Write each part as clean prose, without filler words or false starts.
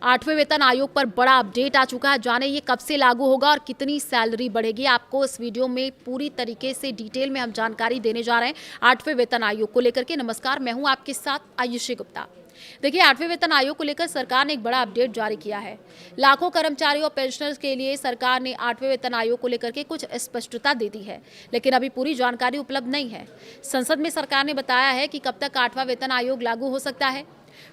आठवें वेतन आयोग पर बड़ा अपडेट आ चुका है। जाने ये कब से लागू होगा और कितनी सैलरी बढ़ेगी, आपको इस वीडियो में पूरी तरीके से डिटेल में हम जानकारी देने जा रहे हैं आठवें वेतन आयोग को लेकर के। नमस्कार, मैं हूं आपके साथ आयुषी गुप्ता। देखिए, आठवें वेतन आयोग को लेकर सरकार ने एक बड़ा अपडेट जारी किया है। लाखों कर्मचारियों और पेंशनर्स के लिए सरकार ने आठवें वेतन आयोग को लेकर के कुछ स्पष्टता दे दी है, लेकिन अभी पूरी जानकारी उपलब्ध नहीं है। संसद में सरकार ने बताया है कि कब तक आठवां वेतन आयोग लागू हो सकता है।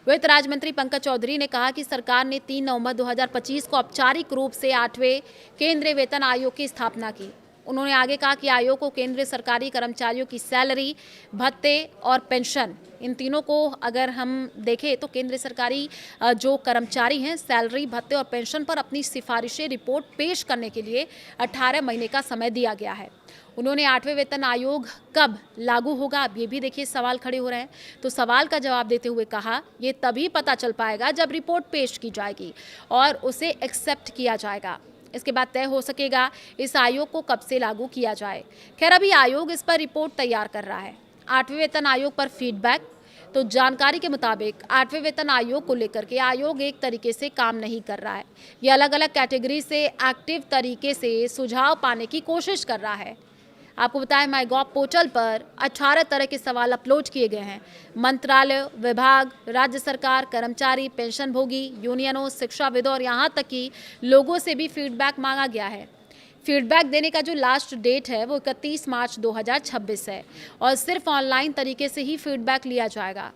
वित्त राज्य मंत्री पंकज चौधरी ने कहा कि सरकार ने 3 नवंबर 2025 को औपचारिक रूप से आठवें केंद्रीय वेतन आयोग की स्थापना की। उन्होंने आगे कहा कि आयोग को केंद्रीय सरकारी कर्मचारियों की सैलरी, भत्ते और पेंशन, इन तीनों को अगर हम देखें तो केंद्रीय सरकारी जो कर्मचारी हैं, सैलरी, भत्ते और पेंशन पर अपनी सिफारिशें रिपोर्ट पेश करने के लिए 18 महीने का समय दिया गया है। उन्होंने आठवें वेतन आयोग कब लागू होगा, अब ये भी देखिए सवाल खड़े हो रहे हैं। तो सवाल का जवाब देते हुए कहा, ये तभी पता चल पाएगा जब रिपोर्ट पेश की जाएगी और उसे एक्सेप्ट किया जाएगा। इसके बाद तय हो सकेगा इस आयोग को कब से लागू किया जाए। खैर, अभी आयोग इस पर रिपोर्ट तैयार कर रहा है। आठवें वेतन आयोग पर फीडबैक, तो जानकारी के मुताबिक आठवें वेतन आयोग को लेकर के आयोग एक तरीके से काम नहीं कर रहा है। ये अलग अलग कैटेगरी से एक्टिव तरीके से सुझाव पाने की कोशिश कर रहा है। आपको बताएं, माईगॉव पोर्टल पर 18 तरह के सवाल अपलोड किए गए हैं। मंत्रालय, विभाग, राज्य सरकार, कर्मचारी, पेंशनभोगी, यूनियनों, शिक्षाविदों और यहाँ तक कि लोगों से भी फीडबैक मांगा गया है। फीडबैक देने का जो लास्ट डेट है वो 31 मार्च 2026 है और सिर्फ ऑनलाइन तरीके से ही फीडबैक लिया जाएगा।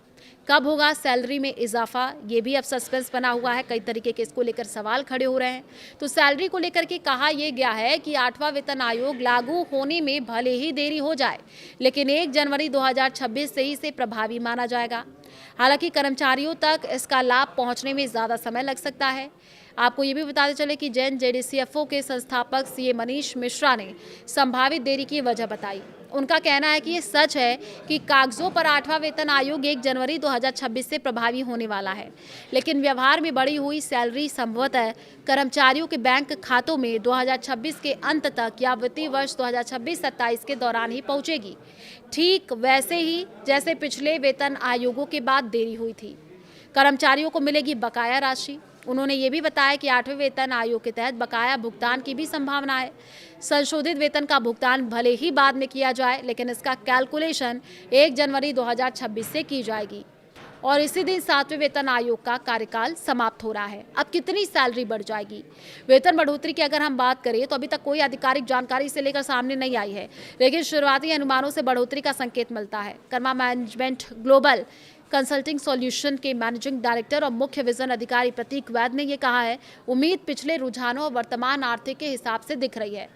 कब होगा सैलरी में इजाफा, ये भी अब सस्पेंस बना हुआ है। कई तरीके के इसको लेकर सवाल खड़े हो रहे हैं। तो सैलरी को लेकर के कहा यह गया है कि आठवां वेतन आयोग लागू होने में भले ही देरी हो जाए, लेकिन 1 जनवरी 2026 से ही इसे प्रभावी माना जाएगा। हालांकि कर्मचारियों तक इसका लाभ पहुंचने में ज़्यादा समय लग सकता है। आपको ये भी बताते चले कि जैन जेडीसीएफओ के संस्थापक सीए मनीष मिश्रा ने संभावित देरी की वजह बताई। उनका कहना है कि ये सच है कि कागजों पर आठवां वेतन आयोग 1 जनवरी 2026 से प्रभावी होने वाला है, लेकिन व्यवहार में बढ़ी हुई सैलरी संभवतः कर्मचारियों के बैंक खातों में 2026 के अंत तक या वित्तीय वर्ष 2026-27 के दौरान ही पहुंचेगी, ठीक वैसे ही जैसे पिछले वेतन आयोगों के बाद देरी हुई थी। कर्मचारियों को मिलेगी बकाया राशि। उन्होंने ये भी बताया कि आठवें वेतन आयोग के तहत बकाया भुगतान की भी संभावना है। संशोधित वेतन का भुगतान भले ही बाद में किया जाए, लेकिन इसका कैलकुलेशन 1 जनवरी 2026 से की जाएगी और इसी दिन 7वें वेतन आयोग का कार्यकाल समाप्त हो रहा है। अब कितनी सैलरी बढ़ जाएगी? वेतन बढ़ोतरी की अगर हम बात करें तो अभी तक कोई आधिकारिक जानकारी से लेकर सामने नहीं आई है, लेकिन शुरुआती अनुमानों से बढ़ोतरी का संकेत मिलता है। Karma management global consulting solution के मैनेजिंग डायरेक्टर और मुख्य विजन अधिकारी प्रतीक वैद ने यह कहा है, उम्मीद पिछले रुझानों और वर्तमान आर्थिक के हिसाब से दिख रही है।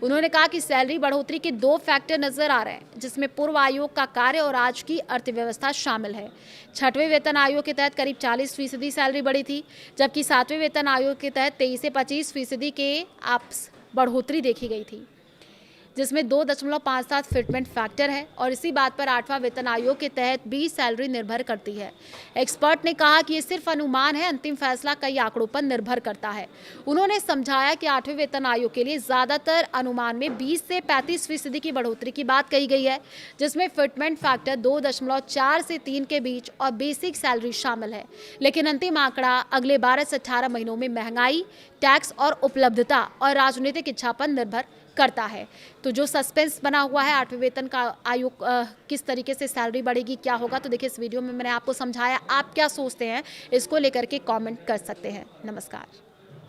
उन्होंने कहा कि सैलरी बढ़ोतरी के 2 फैक्टर नजर आ रहे हैं, जिसमें पूर्व आयोग का कार्य और आज की अर्थव्यवस्था शामिल है। 6वें वेतन आयोग के तहत करीब 40% सैलरी बढ़ी थी, जबकि 7वें वेतन आयोग के तहत 23 से 25% के आपस बढ़ोतरी देखी गई थी, जिसमें 2.57 फिटमेंट फैक्टर है और इसी बात पर आठवां वेतन आयोग के तहत भी सैलरी निर्भर करती है। एक्सपर्ट ने कहा कि ये सिर्फ अनुमान है, अंतिम फैसला कई आंकड़ों पर निर्भर करता है। उन्होंने समझाया कि आठवें वेतन आयोग के लिए ज्यादातर अनुमान में 20 से 35% की बढ़ोतरी की बात कही गई है, जिसमें फिटमेंट फैक्टर 2.4 से 3 के बीच और बेसिक सैलरी शामिल है। लेकिन अंतिम आंकड़ा अगले 12 से 18 महीनों में महंगाई, टैक्स और उपलब्धता और राजनीतिक इच्छा पर निर्भर करता है। तो जो सस्पेंस बना हुआ है आठवें वेतन का आयोग किस तरीके से सैलरी बढ़ेगी, क्या होगा, तो देखिए इस वीडियो में मैंने आपको समझाया। आप क्या सोचते हैं इसको लेकर के कमेंट कर सकते हैं। नमस्कार।